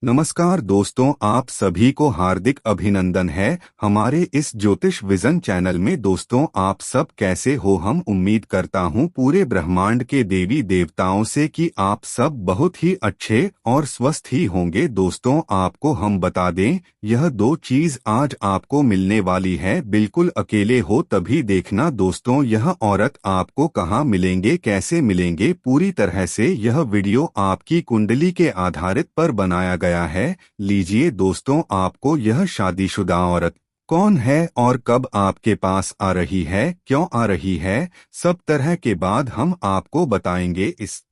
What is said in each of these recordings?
नमस्कार दोस्तों, आप सभी को हार्दिक अभिनंदन है हमारे इस ज्योतिष विजन चैनल में। दोस्तों, आप सब कैसे हो? हम उम्मीद करता हूँ पूरे ब्रह्मांड के देवी देवताओं से कि आप सब बहुत ही अच्छे और स्वस्थ ही होंगे। दोस्तों, आपको हम बता दें, यह दो चीज आज आपको मिलने वाली है। बिल्कुल अकेले हो तभी देखना दोस्तों। यह औरत आपको कहाँ मिलेंगे, कैसे मिलेंगे, पूरी तरह से यह वीडियो आपकी कुंडली के आधारित पर बनाया गया है। लीजिए दोस्तों, आपको यह शादीशुदा औरत कौन है और कब आपके पास आ रही है, क्यों आ रही है, सब तरह के बाद हम आपको बताएंगे। इस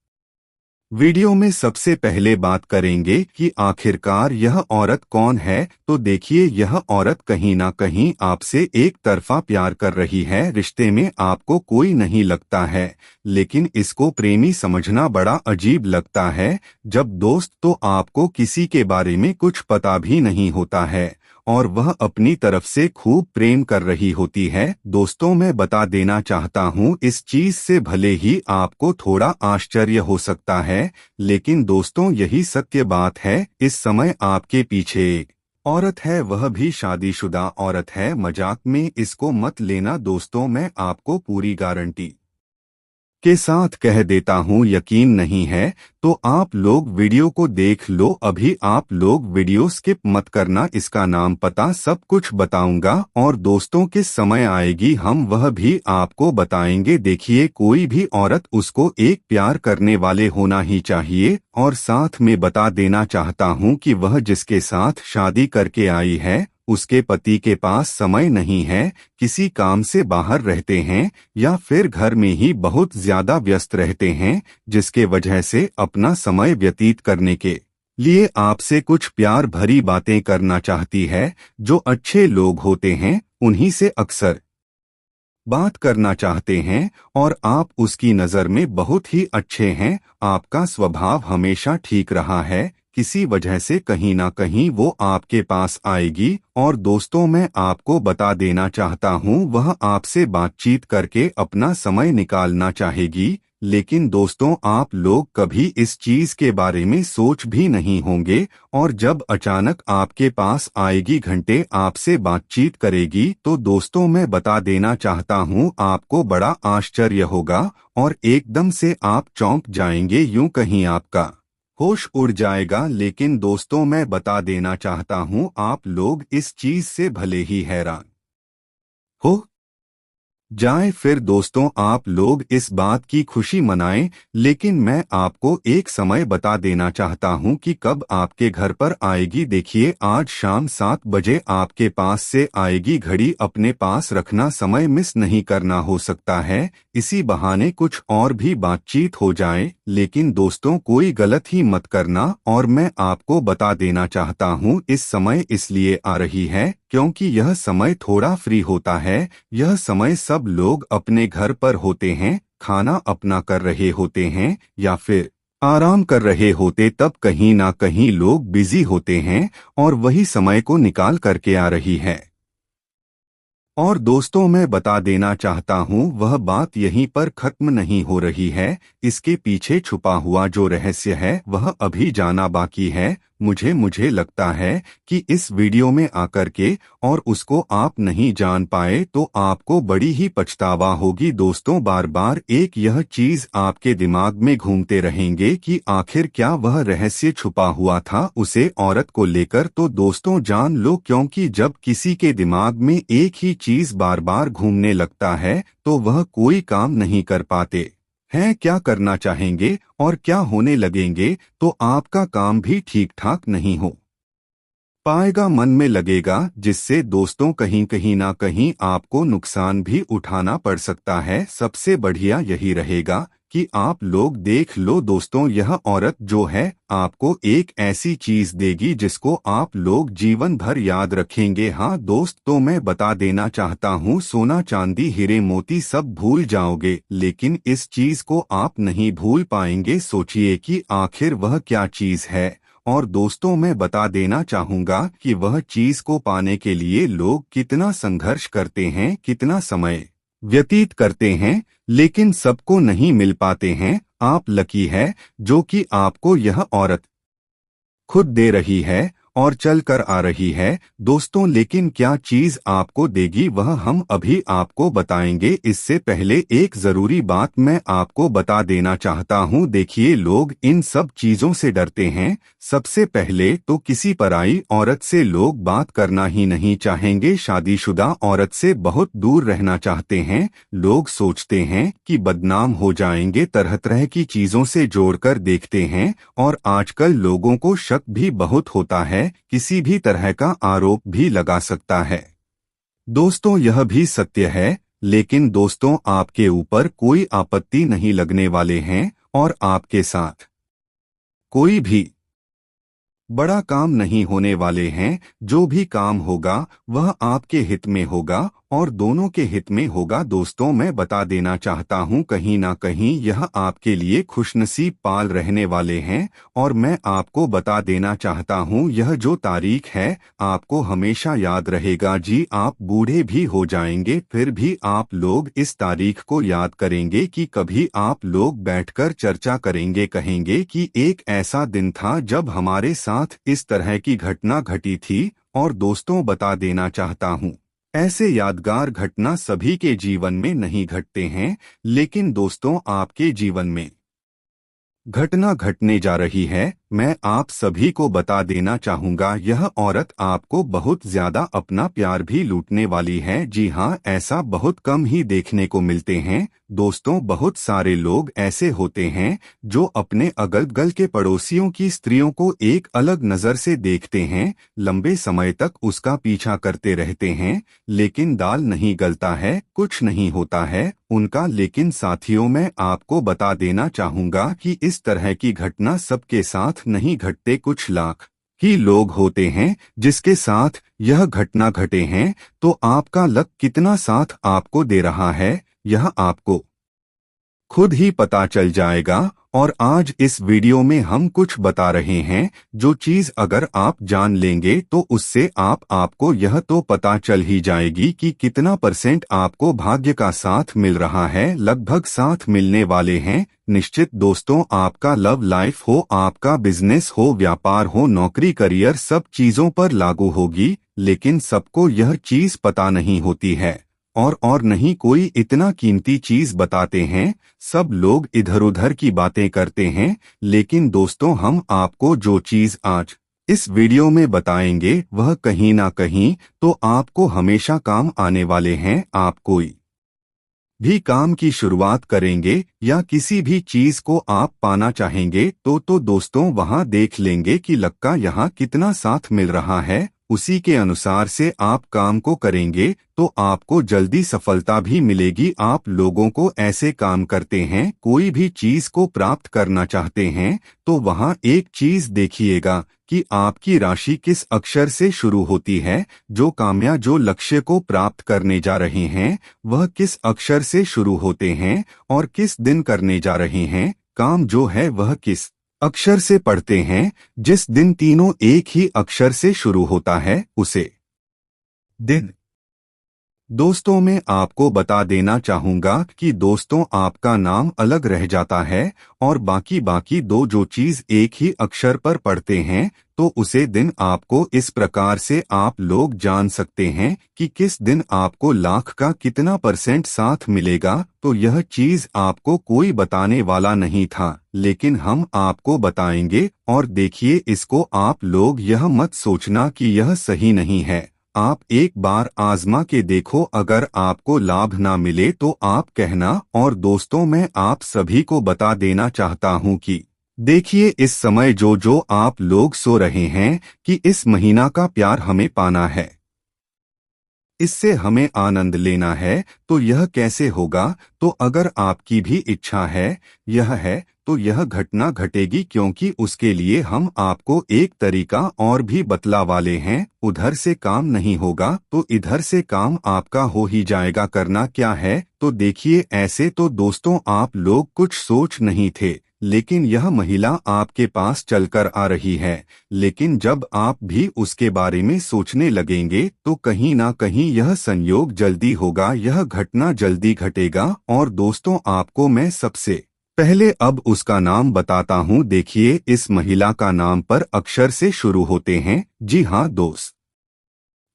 वीडियो में सबसे पहले बात करेंगे कि आखिरकार यह औरत कौन है। तो देखिए, यह औरत कहीं ना कहीं आपसे एक तरफा प्यार कर रही है। रिश्ते में आपको कोई नहीं लगता है, लेकिन इसको प्रेमी समझना बड़ा अजीब लगता है। जब दोस्त तो आपको किसी के बारे में कुछ पता भी नहीं होता है और वह अपनी तरफ से खूब प्रेम कर रही होती है। दोस्तों, मैं बता देना चाहता हूँ, इस चीज से भले ही आपको थोड़ा आश्चर्य हो सकता है, लेकिन दोस्तों यही सत्य बात है। इस समय आपके पीछे एक औरत है, वह भी शादीशुदा औरत है। मजाक में इसको मत लेना दोस्तों, मैं आपको पूरी गारंटी के साथ कह देता हूँ। यकीन नहीं है तो आप लोग वीडियो को देख लो। अभी आप लोग वीडियो स्किप मत करना, इसका नाम पता सब कुछ बताऊंगा और दोस्तों किस समय आएगी हम वह भी आपको बताएंगे। देखिए, कोई भी औरत उसको एक प्यार करने वाले होना ही चाहिए। और साथ में बता देना चाहता हूँ कि वह जिसके साथ शादी करके आई है उसके पति के पास समय नहीं है, किसी काम से बाहर रहते हैं या फिर घर में ही बहुत ज्यादा व्यस्त रहते हैं, जिसके वजह से अपना समय व्यतीत करने के लिए आपसे कुछ प्यार भरी बातें करना चाहती है। जो अच्छे लोग होते हैं उन्हीं से अक्सर बात करना चाहते हैं और आप उसकी नज़र में बहुत ही अच्छे हैं। आपका स्वभाव हमेशा ठीक रहा है, किसी वजह से कहीं ना कहीं वो आपके पास आएगी। और दोस्तों, मैं आपको बता देना चाहता हूँ, वह आपसे बातचीत करके अपना समय निकालना चाहेगी। लेकिन दोस्तों, आप लोग कभी इस चीज के बारे में सोच भी नहीं होंगे और जब अचानक आपके पास आएगी, घंटे आपसे बातचीत करेगी, तो दोस्तों मैं बता देना चाहता हूँ आपको बड़ा आश्चर्य होगा और एकदम से आप चौंक जाएंगे, यूं कहीं आपका होश उड़ जाएगा। लेकिन दोस्तों, मैं बता देना चाहता हूँ, आप लोग इस चीज से भले ही हैरान हो जाए, फिर दोस्तों आप लोग इस बात की खुशी मनाएं। लेकिन मैं आपको एक समय बता देना चाहता हूं कि कब आपके घर पर आएगी। देखिए, आज शाम 7 बजे आपके पास से आएगी। घड़ी अपने पास रखना, समय मिस नहीं करना। हो सकता है इसी बहाने कुछ और भी बातचीत हो जाए, लेकिन दोस्तों कोई गलत ही मत करना। और मैं आपको बता देना चाहता हूं, इस समय इसलिए आ रही है क्योंकि यह समय थोड़ा फ्री होता है। यह समय सब लोग अपने घर पर होते हैं, खाना अपना कर रहे होते हैं या फिर आराम कर रहे होते, तब कहीं ना कहीं लोग बिजी होते हैं और वही समय को निकाल करके आ रही है। और दोस्तों, मैं बता देना चाहता हूँ, वह बात यहीं पर खत्म नहीं हो रही है। इसके पीछे छुपा हुआ जो रहस्य है वह अभी जाना बाकी है। मुझे लगता है कि इस वीडियो में आकर के और उसको आप नहीं जान पाए तो आपको बड़ी ही पछतावा होगी। दोस्तों, बार बार एक यह चीज आपके दिमाग में घूमते रहेंगे कि आखिर क्या वह रहस्य छुपा हुआ था उसे औरत को लेकर। तो दोस्तों जान लो, क्योंकि जब किसी के दिमाग में एक ही चीज बार बार घूमने लगता है तो वह कोई काम नहीं कर पाते हैं। क्या करना चाहेंगे और क्या होने लगेंगे तो आपका काम भी ठीक ठाक नहीं हो पाएगा, मन में लगेगा, जिससे दोस्तों कहीं कहीं ना कहीं आपको नुकसान भी उठाना पड़ सकता है। सबसे बढ़िया यही रहेगा कि आप लोग देख लो दोस्तों, यह औरत जो है आपको एक ऐसी चीज देगी जिसको आप लोग जीवन भर याद रखेंगे। हाँ दोस्त, तो मैं बता देना चाहता हूँ, सोना चांदी हीरे मोती सब भूल जाओगे, लेकिन इस चीज को आप नहीं भूल पाएंगे। सोचिए कि आखिर वह क्या चीज है। और दोस्तों, मैं बता देना चाहूंगा कि वह चीज को पाने के लिए लोग कितना संघर्ष करते हैं, कितना समय व्यतीत करते हैं, लेकिन सबको नहीं मिल पाते हैं। आप लकी है जो कि आपको यह औरत खुद दे रही है और चल कर आ रही है दोस्तों, लेकिन क्या चीज आपको देगी वह हम अभी आपको बताएंगे। इससे पहले एक जरूरी बात मैं आपको बता देना चाहता हूं। देखिए, लोग इन सब चीजों से डरते हैं। सबसे पहले तो किसी पराई औरत से लोग बात करना ही नहीं चाहेंगे, शादीशुदा औरत से बहुत दूर रहना चाहते हैं। लोग सोचते हैं कि बदनाम हो जाएंगे, तरह तरह की चीजों से जोड़कर देखते हैं। और आजकल लोगों को शक भी बहुत होता है, किसी भी तरह का आरोप भी लगा सकता है। दोस्तों, यह भी सत्य है, लेकिन दोस्तों आपके ऊपर कोई आपत्ति नहीं लगने वाले हैं और आपके साथ कोई भी बड़ा काम नहीं होने वाले हैं। जो भी काम होगा वह आपके हित में होगा और दोनों के हित में होगा। दोस्तों, मैं बता देना चाहता हूं, कहीं ना कहीं यह आपके लिए खुशनसीब पाल रहने वाले हैं। और मैं आपको बता देना चाहता हूं, यह जो तारीख है आपको हमेशा याद रहेगा जी। आप बूढ़े भी हो जाएंगे फिर भी आप लोग इस तारीख को याद करेंगे कि कभी आप लोग बैठकर चर्चा करेंगे, कहेंगे कि एक ऐसा दिन था जब हमारे साथ इस तरह की घटना घटी थी। और दोस्तों, बता देना चाहता हूं, ऐसे यादगार घटना सभी के जीवन में नहीं घटते हैं, लेकिन दोस्तों आपके जीवन में घटना घटने जा रही है। मैं आप सभी को बता देना चाहूंगा, यह औरत आपको बहुत ज्यादा अपना प्यार भी लूटने वाली है। जी हाँ, ऐसा बहुत कम ही देखने को मिलते हैं। दोस्तों, बहुत सारे लोग ऐसे होते हैं जो अपने अगल बगल के पड़ोसियों की स्त्रियों को एक अलग नजर से देखते हैं, लंबे समय तक उसका पीछा करते रहते हैं, लेकिन दाल नहीं गलता है, कुछ नहीं होता है उनका। लेकिन साथियों, मैं आपको बता देना चाहूंगा कि इस तरह की घटना सबके साथ नहीं घटते। कुछ लाख ही लोग होते हैं जिसके साथ यह घटना घटे हैं। तो आपका लक कितना साथ आपको दे रहा है यह आपको खुद ही पता चल जाएगा। और आज इस वीडियो में हम कुछ बता रहे हैं जो चीज अगर आप जान लेंगे तो उससे आपको यह तो पता चल ही जाएगी कि कितना % आपको भाग्य का साथ मिल रहा है। लगभग साथ मिलने वाले हैं निश्चित। दोस्तों, आपका लव लाइफ हो, आपका बिजनेस हो, व्यापार हो, नौकरी, करियर, सब चीजों पर लागू होगी। लेकिन सबको यह चीज पता नहीं होती है और नहीं कोई इतना कीमती चीज बताते हैं। सब लोग इधर उधर की बातें करते हैं। लेकिन दोस्तों, हम आपको जो चीज आज इस वीडियो में बताएंगे वह कहीं ना कहीं तो आपको हमेशा काम आने वाले हैं। आप कोई भी काम की शुरुआत करेंगे या किसी भी चीज को आप पाना चाहेंगे तो दोस्तों वहां देख लेंगे कि लक का यहाँ कितना साथ मिल रहा है। उसी के अनुसार से आप काम को करेंगे तो आपको जल्दी सफलता भी मिलेगी। आप लोगों को ऐसे काम करते हैं, कोई भी चीज को प्राप्त करना चाहते हैं तो वहां एक चीज देखिएगा कि आपकी राशि किस अक्षर से शुरू होती है। जो कामया जो लक्ष्य को प्राप्त करने जा रहे हैं वह किस अक्षर से शुरू होते हैं और किस दिन करने जा रहे हैं। काम जो है वह किस अक्षर से पढ़ते हैं। जिस दिन तीनों एक ही अक्षर से शुरू होता है उसे दिन। दोस्तों, मैं आपको बता देना चाहूंगा कि दोस्तों आपका नाम अलग रह जाता है और बाकी दो जो चीज एक ही अक्षर पर पढ़ते हैं तो उसे दिन आपको इस प्रकार से आप लोग जान सकते हैं कि किस दिन आपको लाख का कितना % साथ मिलेगा। तो यह चीज आपको कोई बताने वाला नहीं था, लेकिन हम आपको बताएंगे। और देखिए, इसको आप लोग यह मत सोचना कि यह सही नहीं है। आप एक बार आजमा के देखो, अगर आपको लाभ ना मिले तो आप कहना। और दोस्तों, मैं आप सभी को बता देना चाहता हूं कि देखिए, इस समय जो आप लोग सो रहे हैं कि इस महीना का प्यार हमें पाना है, इससे हमें आनंद लेना है, तो यह कैसे होगा। तो अगर आपकी भी इच्छा है यह है तो यह घटना घटेगी, क्योंकि उसके लिए हम आपको एक तरीका और भी बतला वाले हैं। उधर से काम नहीं होगा तो इधर से काम आपका हो ही जाएगा। करना क्या है तो देखिए, ऐसे तो दोस्तों आप लोग कुछ सोच नहीं थे, लेकिन यह महिला आपके पास चलकर आ रही है। लेकिन जब आप भी उसके बारे में सोचने लगेंगे तो कहीं ना कहीं यह संयोग जल्दी होगा, यह घटना जल्दी घटेगा। और दोस्तों, आपको मैं सबसे पहले अब उसका नाम बताता हूँ। देखिए, इस महिला का नाम पर अक्षर से शुरू होते हैं। जी हाँ दोस्त,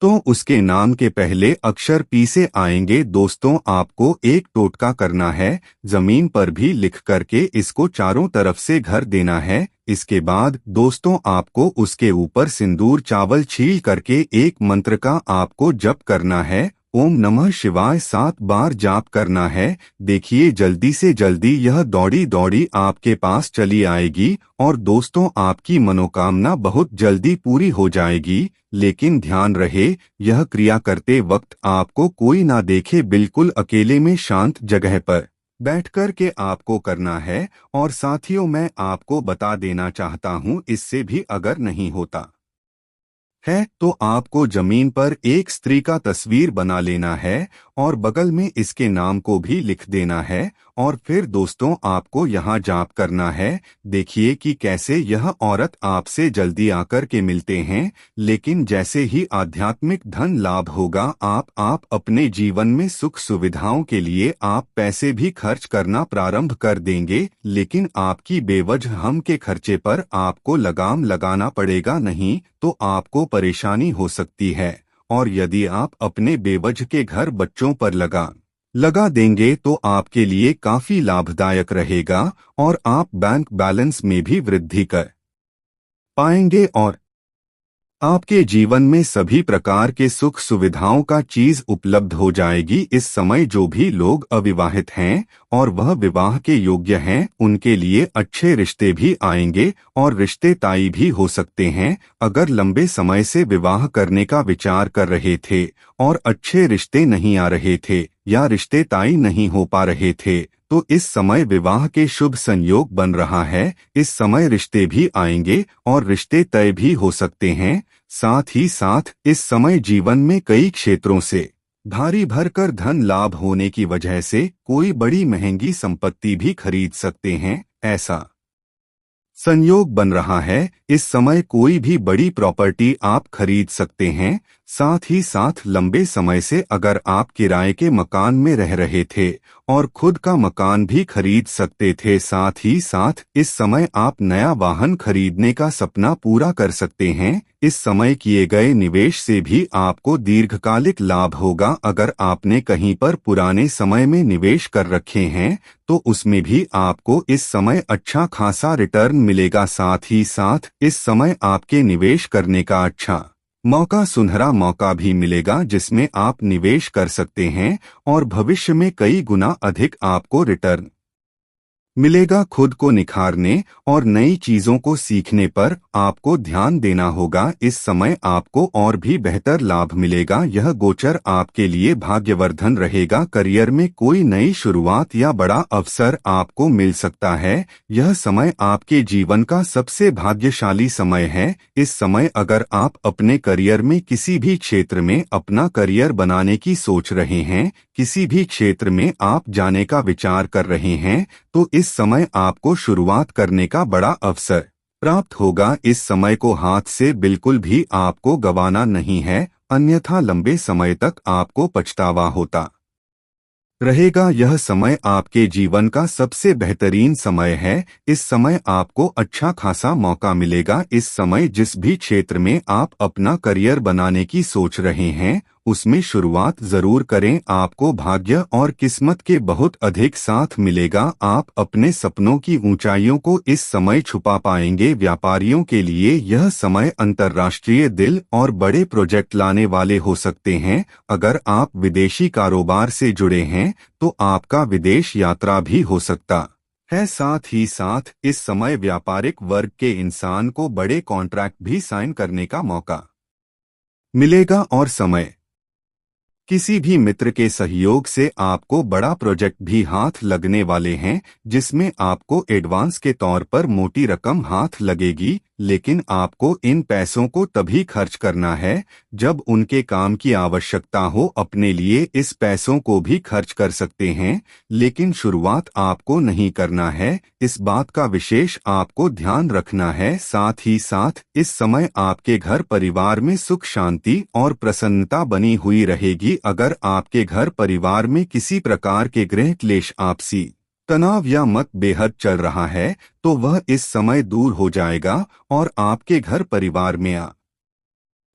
तो उसके नाम के पहले अक्षर पी से आएंगे। दोस्तों, आपको एक टोटका करना है। जमीन पर भी लिख करके इसको चारों तरफ से घर देना है। इसके बाद दोस्तों, आपको उसके ऊपर सिंदूर चावल छील करके एक मंत्र का आपको जप करना है। ओम नमः शिवाय 7 बार जाप करना है। देखिए, जल्दी से जल्दी यह दौड़ी दौड़ी आपके पास चली आएगी और दोस्तों, आपकी मनोकामना बहुत जल्दी पूरी हो जाएगी। लेकिन ध्यान रहे, यह क्रिया करते वक्त आपको कोई ना देखे, बिल्कुल अकेले में शांत जगह पर बैठकर के आपको करना है। और साथियों, मैं आपको बता देना चाहता हूँ, इससे भी अगर नहीं होता है तो आपको जमीन पर एक स्त्री का तस्वीर बना लेना है और बगल में इसके नाम को भी लिख देना है। और फिर दोस्तों, आपको यहाँ जाप करना है। देखिए कि कैसे यह औरत आपसे जल्दी आकर के मिलते हैं। लेकिन जैसे ही आध्यात्मिक धन लाभ होगा, आप अपने जीवन में सुख सुविधाओं के लिए आप पैसे भी खर्च करना प्रारंभ कर देंगे। लेकिन आपकी बेवजह हम के खर्चे पर आपको लगाम लगाना पड़ेगा नहीं, तो आपको परेशानी हो सकती है। और यदि आप अपने बेवजह के घर बच्चों पर लगा देंगे तो आपके लिए काफी लाभदायक रहेगा और आप बैंक बैलेंस में भी वृद्धि कर पाएंगे और आपके जीवन में सभी प्रकार के सुख सुविधाओं का चीज उपलब्ध हो जाएगी। इस समय जो भी लोग अविवाहित हैं और वह विवाह के योग्य हैं, उनके लिए अच्छे रिश्ते भी आएंगे और रिश्ते तय भी हो सकते हैं। अगर लंबे समय से विवाह करने का विचार कर रहे थे और अच्छे रिश्ते नहीं आ रहे थे या रिश्ते तय नहीं हो पा रहे थे, तो इस समय विवाह के शुभ संयोग बन रहा है। इस समय रिश्ते भी आएंगे और रिश्ते तय भी हो सकते हैं। साथ ही साथ इस समय जीवन में कई क्षेत्रों से भारी भरकर धन लाभ होने की वजह से कोई बड़ी महंगी संपत्ति भी खरीद सकते हैं, ऐसा संयोग बन रहा है। इस समय कोई भी बड़ी प्रॉपर्टी आप खरीद सकते हैं। साथ ही साथ लंबे समय से अगर आप किराए के मकान में रह रहे थे और खुद का मकान भी खरीद सकते थे। साथ ही साथ इस समय आप नया वाहन खरीदने का सपना पूरा कर सकते हैं। इस समय किए गए निवेश से भी आपको दीर्घकालिक लाभ होगा। अगर आपने कहीं पर पुराने समय में निवेश कर रखे हैं तो उसमें भी आपको इस समय अच्छा खासा रिटर्न मिलेगा। साथ ही साथ इस समय आपके निवेश करने का अच्छा मौका, सुनहरा मौका भी मिलेगा, जिसमें आप निवेश कर सकते हैं और भविष्य में कई गुना अधिक आपको रिटर्न मिलेगा। खुद को निखारने और नई चीजों को सीखने पर आपको ध्यान देना होगा। इस समय आपको और भी बेहतर लाभ मिलेगा। यह गोचर आपके लिए भाग्यवर्धन रहेगा। करियर में कोई नई शुरुआत या बड़ा अवसर आपको मिल सकता है। यह समय आपके जीवन का सबसे भाग्यशाली समय है। इस समय अगर आप अपने करियर में किसी भी क्षेत्र में अपना करियर बनाने की सोच रहे हैं, किसी भी क्षेत्र में आप जाने का विचार कर रहे हैं, तो इस समय आपको शुरुआत करने का बड़ा अवसर प्राप्त होगा। इस समय को हाथ से बिल्कुल भी आपको गंवाना नहीं है, अन्यथा लंबे समय तक आपको पछतावा होता रहेगा। यह समय आपके जीवन का सबसे बेहतरीन समय है। इस समय आपको अच्छा खासा मौका मिलेगा। इस समय जिस भी क्षेत्र में आप अपना करियर बनाने की सोच रहे हैं, उसमें शुरुआत जरूर करें। आपको भाग्य और किस्मत के बहुत अधिक साथ मिलेगा। आप अपने सपनों की ऊंचाइयों को इस समय छुपा पाएंगे। व्यापारियों के लिए यह समय अंतर्राष्ट्रीय दिल और बड़े प्रोजेक्ट लाने वाले हो सकते हैं। अगर आप विदेशी कारोबार से जुड़े हैं तो आपका विदेश यात्रा भी हो सकता है। साथ ही साथ इस समय व्यापारिक वर्ग के इंसान को बड़े कॉन्ट्रैक्ट भी साइन करने का मौका मिलेगा। और समय किसी भी मित्र के सहयोग से आपको बड़ा प्रोजेक्ट भी हाथ लगने वाले हैं, जिसमें आपको एडवांस के तौर पर मोटी रकम हाथ लगेगी। लेकिन आपको इन पैसों को तभी खर्च करना है जब उनके काम की आवश्यकता हो। अपने लिए इस पैसों को भी खर्च कर सकते हैं, लेकिन शुरुआत आपको नहीं करना है। इस बात का विशेष आपको ध्यान रखना है। साथ ही साथ इस समय आपके घर परिवार में सुख शांति और प्रसन्नता बनी हुई रहेगी। अगर आपके घर परिवार में किसी प्रकार के गृह क्लेश, आपसी तनाव या मत बेहद चल रहा है तो वह इस समय दूर हो जाएगा और आपके घर परिवार में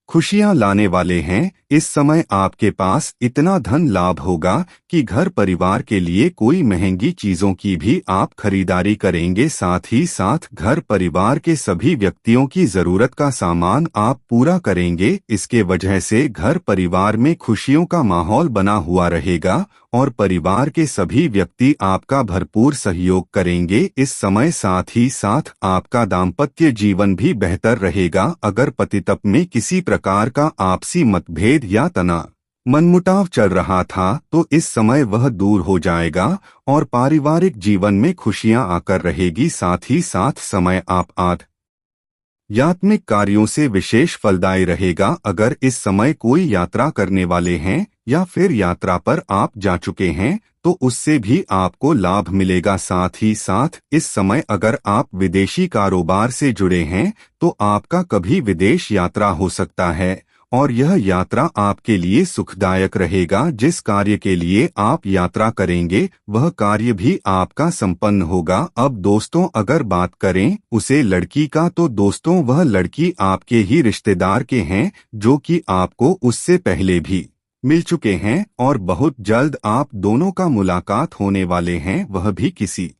खुशियां लाने वाले हैं। इस समय आपके पास इतना धन लाभ होगा कि घर परिवार के लिए कोई महंगी चीजों की भी आप खरीदारी करेंगे। साथ ही साथ घर परिवार के सभी व्यक्तियों की जरूरत का सामान आप पूरा करेंगे। इसके वजह से घर परिवार में खुशियों का माहौल बना हुआ रहेगा और परिवार के सभी व्यक्ति आपका भरपूर सहयोग करेंगे इस समय। साथ ही साथ आपका दाम्पत्य जीवन भी बेहतर रहेगा। अगर पतितप में किसी प्रकार का आपसी मतभेद या तनाव मनमुटाव चल रहा था तो इस समय वह दूर हो जाएगा और पारिवारिक जीवन में खुशियां आकर रहेगी। साथ ही साथ समय आप आध्यात्मिक कार्यों से विशेष फलदायी रहेगा। अगर इस समय कोई यात्रा करने वाले हैं या फिर यात्रा पर आप जा चुके हैं तो उससे भी आपको लाभ मिलेगा। साथ ही साथ इस समय अगर आप विदेशी कारोबार से जुड़े हैं तो आपका कभी विदेश यात्रा हो सकता है और यह यात्रा आपके लिए सुखदायक रहेगा। जिस कार्य के लिए आप यात्रा करेंगे वह कार्य भी आपका संपन्न होगा। अब दोस्तों अगर बात करें उसे लड़की का तो दोस्तों वह लड़की आपके ही रिश्तेदार के हैं जो कि आपको उससे पहले भी मिल चुके हैं और बहुत जल्द आप दोनों का मुलाकात होने वाले हैं, वह भी किसी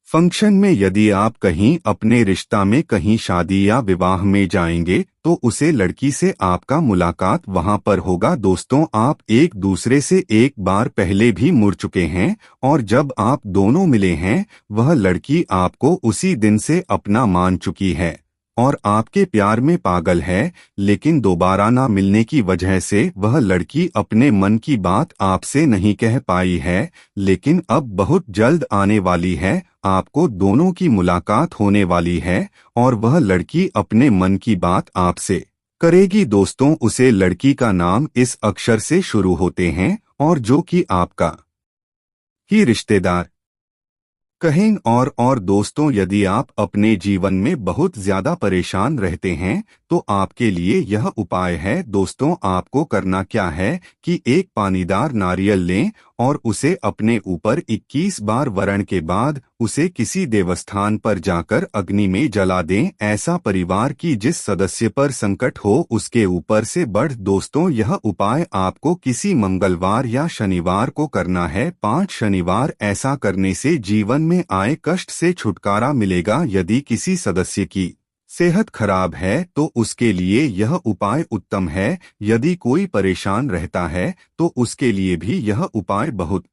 फंक्शन में। यदि आप कहीं अपने रिश्ता में कहीं शादी या विवाह में जाएंगे तो उसे लड़की से आपका मुलाकात वहां पर होगा। दोस्तों आप एक दूसरे से एक बार पहले भी मुड़ चुके हैं और जब आप दोनों मिले हैं वह लड़की आपको उसी दिन से अपना मान चुकी है और आपके प्यार में पागल है। लेकिन दोबारा ना मिलने की वजह से वह लड़की अपने मन की बात आपसे नहीं कह पाई है, लेकिन अब बहुत जल्द आने वाली है। आपको दोनों की मुलाकात होने वाली है और वह लड़की अपने मन की बात आपसे करेगी। दोस्तों उसे लड़की का नाम इस अक्षर से शुरू होते हैं और जो कि आपका ही रिश्तेदार कहें। और दोस्तों यदि आप अपने जीवन में बहुत ज्यादा परेशान रहते हैं तो आपके लिए यह उपाय है। दोस्तों आपको करना क्या है कि एक पानीदार नारियल लें और उसे अपने ऊपर 21 बार वरण के बाद उसे किसी देवस्थान पर जाकर अग्नि में जला दें। ऐसा परिवार की जिस सदस्य पर संकट हो उसके ऊपर से बढ़। दोस्तों यह उपाय आपको किसी मंगलवार या शनिवार को करना है। 5 शनिवार ऐसा करने से जीवन में आए कष्ट से छुटकारा मिलेगा। यदि किसी सदस्य की सेहत खराब है तो उसके लिए यह उपाय उत्तम है। यदि कोई परेशान रहता है तो उसके लिए भी यह उपाय बहुत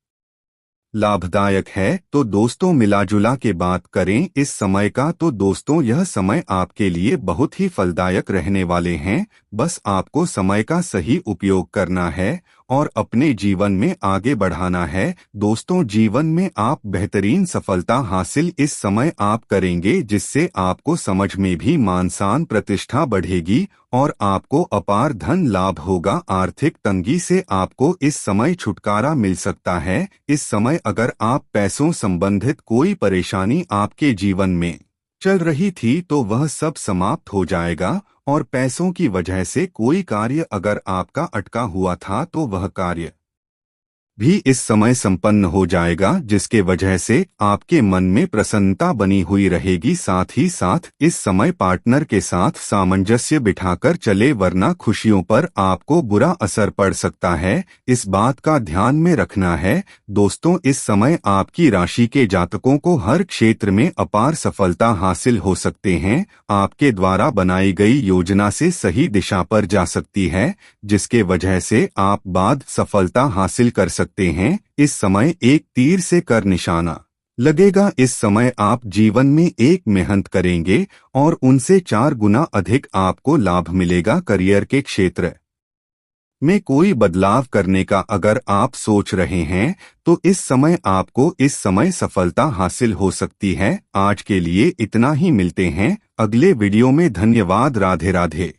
लाभदायक है। तो दोस्तों मिलाजुला के बात करें इस समय का तो दोस्तों यह समय आपके लिए बहुत ही फलदायक रहने वाले हैं। बस आपको समय का सही उपयोग करना है और अपने जीवन में आगे बढ़ाना है। दोस्तों जीवन में आप बेहतरीन सफलता हासिल इस समय आप करेंगे जिससे आपको समझ में भी मान सम्मान प्रतिष्ठा बढ़ेगी और आपको अपार धन लाभ होगा। आर्थिक तंगी से आपको इस समय छुटकारा मिल सकता है। इस समय अगर आप पैसों संबंधित कोई परेशानी आपके जीवन में चल रही थी तो वह सब समाप्त हो जाएगा और पैसों की वजह से कोई कार्य अगर आपका अटका हुआ था तो वह कार्य भी इस समय संपन्न हो जाएगा जिसके वजह से आपके मन में प्रसन्नता बनी हुई रहेगी। साथ ही साथ इस समय पार्टनर के साथ सामंजस्य बिठाकर चले वरना खुशियों पर आपको बुरा असर पड़ सकता है। इस बात का ध्यान में रखना है। दोस्तों इस समय आपकी राशि के जातकों को हर क्षेत्र में अपार सफलता हासिल हो सकते हैं। आपके द्वारा बनाई गई योजना से सही दिशा पर जा सकती है जिसके वजह से आप बाद सफलता हासिल कर सकते हैं। इस समय एक तीर से कर निशाना लगेगा। इस समय आप जीवन में एक मेहनत करेंगे और उनसे 4 गुना अधिक आपको लाभ मिलेगा। करियर के क्षेत्र में कोई बदलाव करने का अगर आप सोच रहे हैं तो इस समय सफलता हासिल हो सकती है। आज के लिए इतना ही, मिलते हैं अगले वीडियो में। धन्यवाद। राधे राधे।